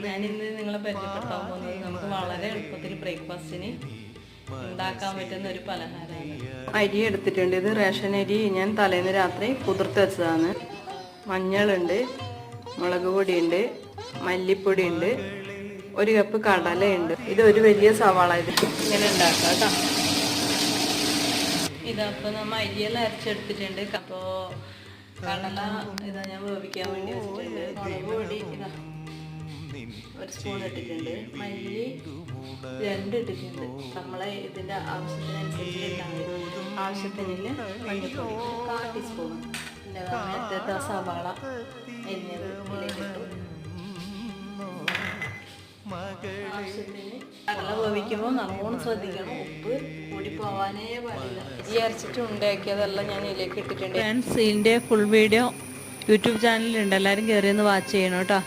ഞാനിന്ന് നിങ്ങളെ പരിചയപ്പെടുത്താൻ പോകുന്നത് നമുക്ക് വളരെ എളുപ്പത്തിൽ ബ്രേക്ക്ഫാസ്റ്റിന് ഉണ്ടാക്കാൻ പറ്റുന്ന ഒരു പലഹാരമാണ്. അരി എടുത്തിട്ടുണ്ട്. ഇത് റേഷൻ അരി ഞാൻ തലേന്ന് രാത്രി കുതിർത്ത് വെച്ചതാണ്. മഞ്ഞളുണ്ട്, മുളക് പൊടിയുണ്ട്, മല്ലിപ്പൊടിയുണ്ട്, 1 കപ്പ് കടലയുണ്ട്. ഇത് ഒരു വലിയ സവാള. ഇത് ഇങ്ങനെ ഉണ്ടാക്കാം കേട്ടോ. ഇതപ്പോൾ നമ്മൾ അരിയെല്ലാം അരച്ചെടുത്തിട്ടുണ്ട്. അപ്പോൾ കടല ഇതാ ഞാൻ വേവിക്കാൻ വേണ്ടി വെച്ചിട്ടുണ്ട്. മുളക് പൊടി ഇതാ 1 സ്പൂൺ ഇട്ടിട്ടുണ്ട്. മല്ലി 2 ഇട്ടിട്ടുണ്ട്. നമ്മളെ ഇതിൻ്റെ ആവശ്യത്തിനനുസരിച്ച് ഇട്ടാൽ മതി. ആവശ്യത്തിനില്ല മഞ്ഞൾപ്പൊടി 1/4 ടീസ്പൂൺ. നേരത്തെ സവാള എരിഞ്ഞത് ഇതിലേക്കിട്ടു. ആവശ്യത്തിന് കടല വേവിക്കുമ്പോൾ നല്ലോണം ശ്രദ്ധിക്കണം. ഉപ്പ് കൂടി പോവാനേ പാടില്ല. ഈ അരച്ചിട്ട് ഉണ്ടാക്കിയതെല്ലാം ഞാൻ ഇതിലേക്ക് ഇട്ടിട്ടുണ്ട്. ഫ്രണ്ട്സ്, ഇതിൻ്റെ ഫുൾ വീഡിയോ യൂട്യൂബ് ചാനലിലുണ്ട്. എല്ലാവരും കയറി ഒന്ന് വാച്ച് ചെയ്യണം കേട്ടോ.